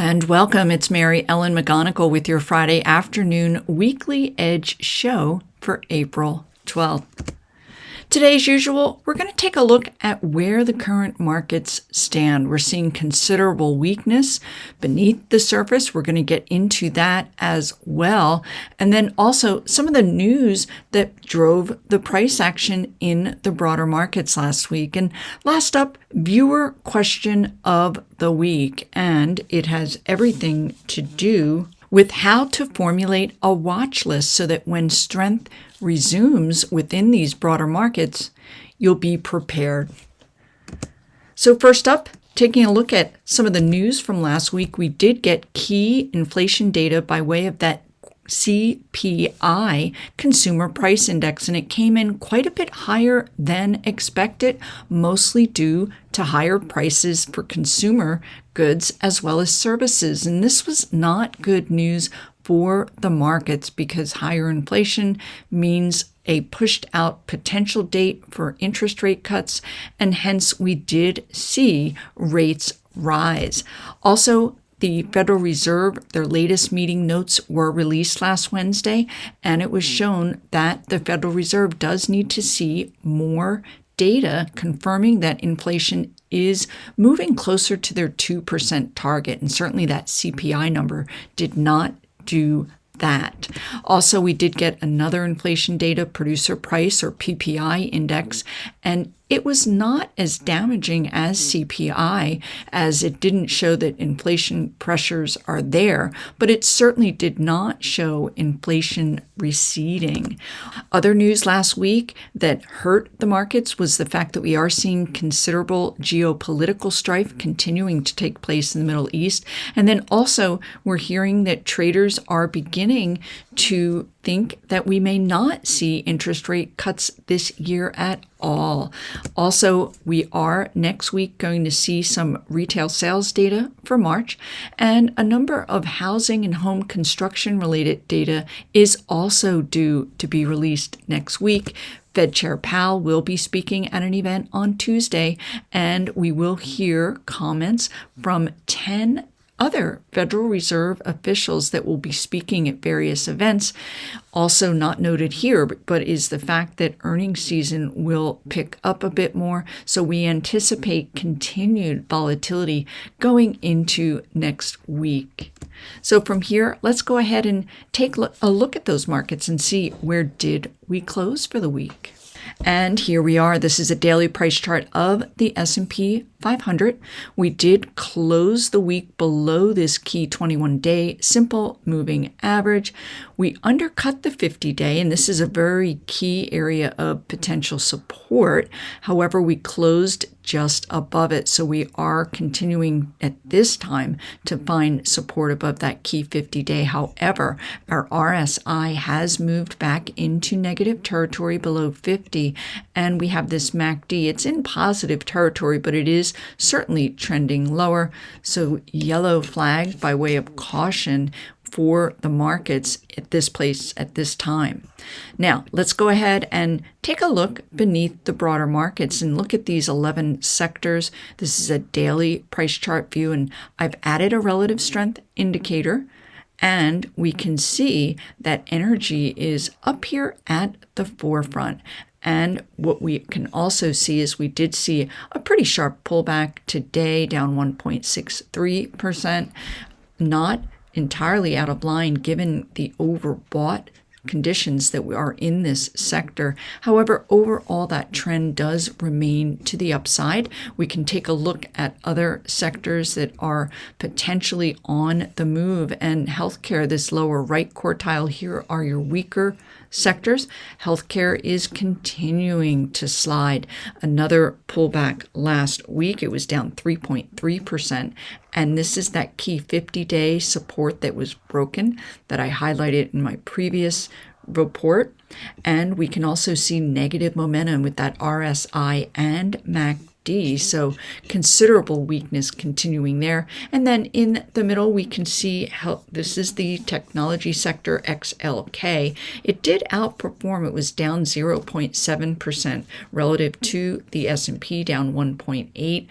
And welcome, it's Mary Ellen McGonagle with your Friday afternoon weekly Edge show for April 12th. Today, as usual, we're going to take a look at where the current markets stand. We're seeing considerable weakness beneath the surface. We're going to get into that as well. And then also some of the news that drove the price action in the broader markets last week. And last up, viewer question of the week. And it has everything to do with how to formulate a watch list so that when strength resumes within these broader markets, you'll be prepared. So first up, taking a look at some of the news from last week, we did get key inflation data by way of that CPI, Consumer Price Index, and it came in quite a bit higher than expected, mostly due to higher prices for consumer goods as well as services. And this was not good news for the markets because higher inflation means a pushed out potential date for interest rate cuts, and hence we did see rates rise. Also, the Federal Reserve, their latest meeting notes were released last Wednesday, and it was shown that the Federal Reserve does need to see more data confirming that inflation is moving closer to their 2% target. And certainly that CPI number did not do that. Also, we did get another inflation data, producer price or PPI index, and it was not as damaging as CPI, as it didn't show that inflation pressures are there, but it certainly did not show inflation receding. Other news last week that hurt the markets was the fact that we are seeing considerable geopolitical strife continuing to take place in the Middle East. And then also we're hearing that traders are beginning to think that we may not see interest rate cuts this year at all. Also, we are next week going to see some retail sales data for March, and a number of housing and home construction related data is also due to be released next week. Fed Chair Powell will be speaking at an event on Tuesday, and we will hear comments from 10 other Federal Reserve officials that will be speaking at various events. Also not noted here, but is the fact that earnings season will pick up a bit more. So we anticipate continued volatility going into next week. So from here, let's go ahead and take a look at those markets and see where did we close for the week. And here we are. This is a daily price chart of the S&P 500. We did close the week below this key 21-day simple moving average. We undercut the 50-day, and this is a very key area of potential support. However, we closed just above it, so we are continuing at this time to find support above that key 50-day. However, our RSI has moved back into negative territory below 50, and we have this MACD. It's in positive territory, but it is certainly trending lower. So yellow flag by way of caution for the markets at this place at this time. Now, let's go ahead and take a look beneath the broader markets and look at these 11 sectors. This is a daily price chart view, and I've added a relative strength indicator, and we can see that energy is up here at the forefront. And what we can also see is we did see a pretty sharp pullback today, down 1.63%, not entirely out of line given the overbought conditions that we are in this sector. However, overall, that trend does remain to the upside. We can take a look at other sectors that are potentially on the move, and healthcare, this lower right quartile here, are your weaker sectors. Healthcare is continuing to slide. Another pullback last week. It was down 3.3%. And this is that key 50-day support that was broken that I highlighted in my previous report. And we can also see negative momentum with that RSI and MACD MACD. So considerable weakness continuing there. And then in the middle, we can see how this is the technology sector XLK. It did outperform. It was down 0.7% relative to the S&P, down 1.8%.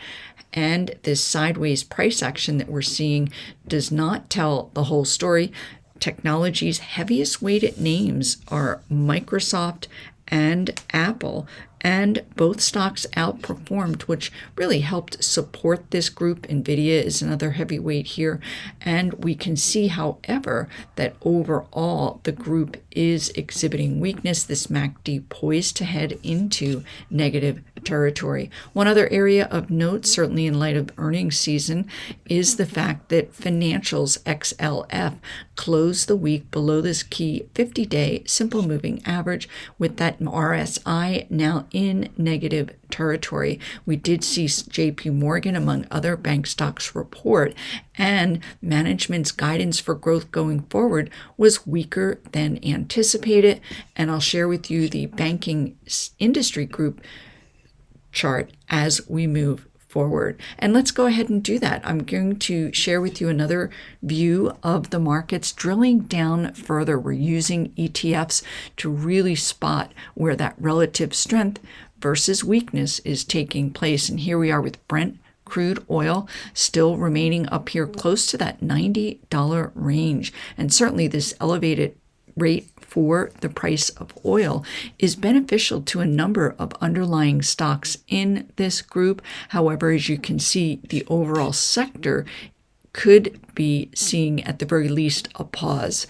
And this sideways price action that we're seeing does not tell the whole story. Technology's heaviest weighted names are Microsoft and Apple, and both stocks outperformed, which really helped support this group. NVIDIA is another heavyweight here, and we can see, however, that overall the group is exhibiting weakness. This MACD poised to head into negative territory. One other area of note, certainly in light of earnings season, is the fact that financials XLF closed the week below this key 50-day simple moving average, with that RSI now in negative territory. We did see JP Morgan, among other bank stocks, report, and management's guidance for growth going forward was weaker than anticipated. And I'll share with you the banking industry group chart as we move forward. And let's go ahead and do that. I'm going to share with you another view of the markets, drilling down further. We're using ETFs to really spot where that relative strength versus weakness is taking place. And here we are with Brent crude oil still remaining up here close to that $90 range. And certainly this elevated rate for the price of oil is beneficial to a number of underlying stocks in this group. However, as you can see, the overall sector could be seeing at the very least a pause.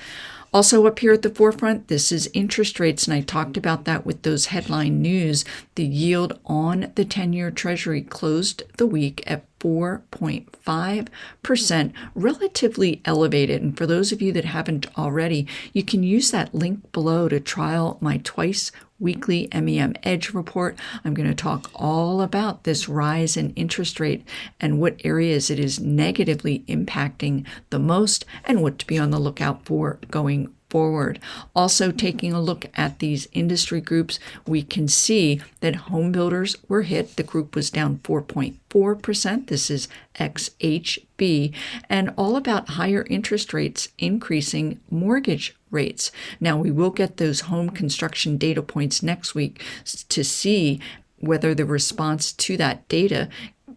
Also up here at the forefront, this is interest rates, and I talked about that with those headline news. The yield on the 10-year Treasury closed the week at 4.5%, relatively elevated. And for those of you that haven't already, you can use that link below to trial my twice weekly MEM Edge report. I'm going to talk all about this rise in interest rate and what areas it is negatively impacting the most and what to be on the lookout for going forward. Also, taking a look at these industry groups, we can see that home builders were hit. The group was down 4.4%. This is XHB, and all about higher interest rates increasing mortgage rates. Now, we will get those home construction data points next week to see whether the response to that data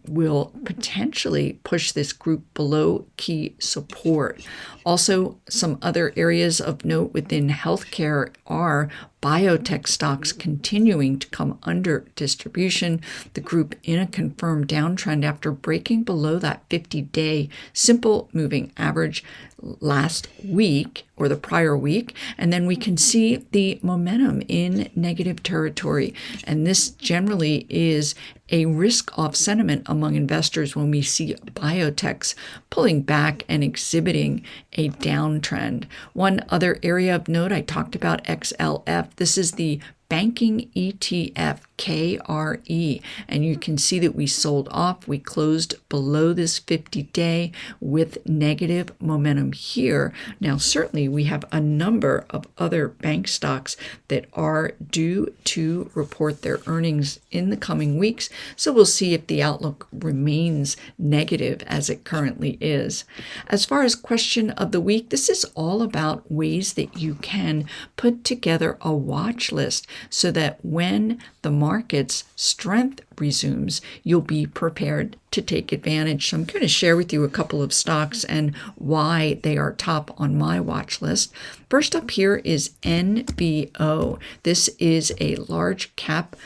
will potentially push this group below key support. Also, some other areas of note within healthcare are biotech stocks continuing to come under distribution. The group in a confirmed downtrend after breaking below that 50-day simple moving average last week or the prior week. And then we can see the momentum in negative territory. And this generally is a risk-off sentiment among investors when we see biotechs pulling back and exhibiting a downtrend. One other area of note, I talked about XLF. This is the banking ETF KRE, and you can see that we sold off. We closed below this 50-day with negative momentum here. Now, certainly we have a number of other bank stocks that are due to report their earnings in the coming weeks, so we'll see if the outlook remains negative as it currently is. As far as question of the week, this is all about ways that you can put together a watch list so that when the market's strength resumes, you'll be prepared to take advantage. So I'm going to share with you a couple of stocks and why they are top on my watch list. First up here is NBO. This is a large cap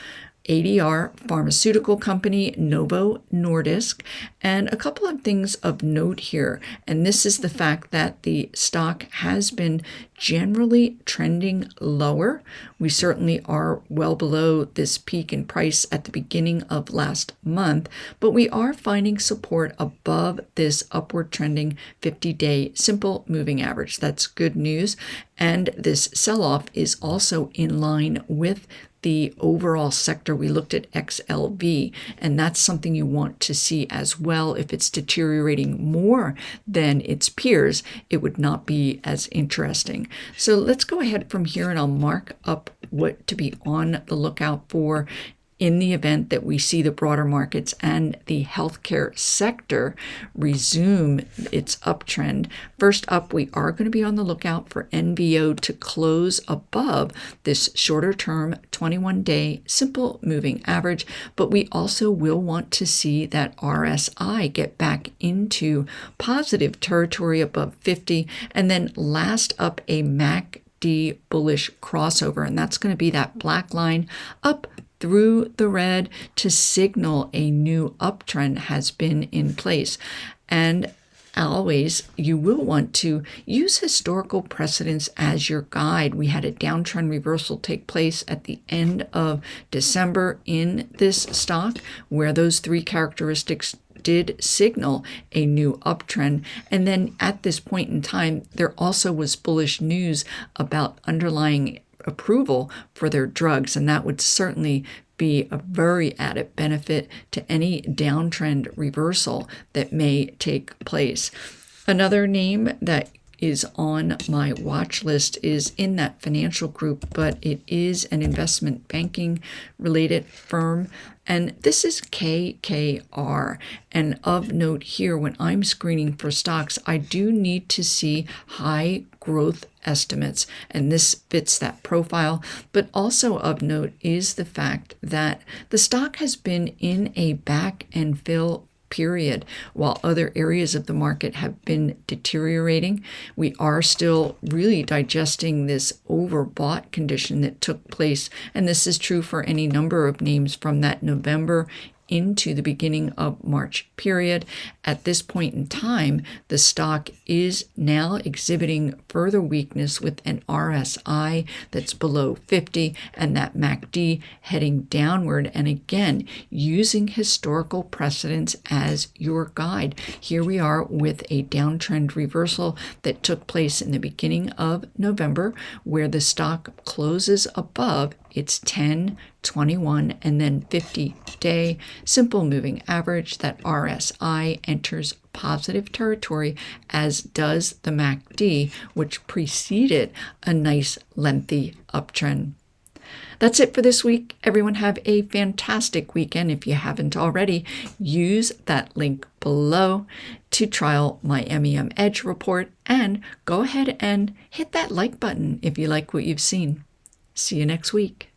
ADR pharmaceutical company, Novo Nordisk, and a couple of things of note here. And this is the fact that the stock has been generally trending lower. We certainly are well below this peak in price at the beginning of last month, but we are finding support above this upward trending 50-day simple moving average. That's good news. And this sell-off is also in line with the overall sector. We looked at XLV, and that's something you want to see as well. If it's deteriorating more than its peers, it would not be as interesting. So let's go ahead from here, and I'll mark up what to be on the lookout for In the event that we see the broader markets and the healthcare sector resume its uptrend, first up, we are going to be on the lookout for NBO to close above this shorter-term 21-day simple moving average, but we also will want to see that RSI get back into positive territory above 50, and then last up a MACD bullish crossover, and that's going to be that black line up through the red to signal a new uptrend has been in place. And always, you will want to use historical precedents as your guide. We had a downtrend reversal take place at the end of December in this stock, where those three characteristics did signal a new uptrend. And then at this point in time, there also was bullish news about underlying approval for their drugs, and that would certainly be a very added benefit to any downtrend reversal that may take place. Another name that is on my watch list is in that financial group, but it is an investment banking related firm, and this is KKR. And of note here, when I'm screening for stocks, I do need to see high growth estimates, and this fits that profile. But also of note is the fact that the stock has been in a back and fill period. While other areas of the market have been deteriorating, we are still really digesting this overbought condition that took place, and this is true for any number of names from that November into the beginning of March period. At this point in time, the stock is now exhibiting further weakness with an RSI that's below 50 and that MACD heading downward. And again, using historical precedents as your guide. Here we are with a downtrend reversal that took place in the beginning of November, where the stock closes above its 10, 21, and then 50-day simple moving average. That RSI enters positive territory, as does the MACD, which preceded a nice lengthy uptrend. That's it for this week. Everyone have a fantastic weekend. If you haven't already, use that link below to trial my MEM Edge report, and go ahead and hit that like button if you like what you've seen. See you next week.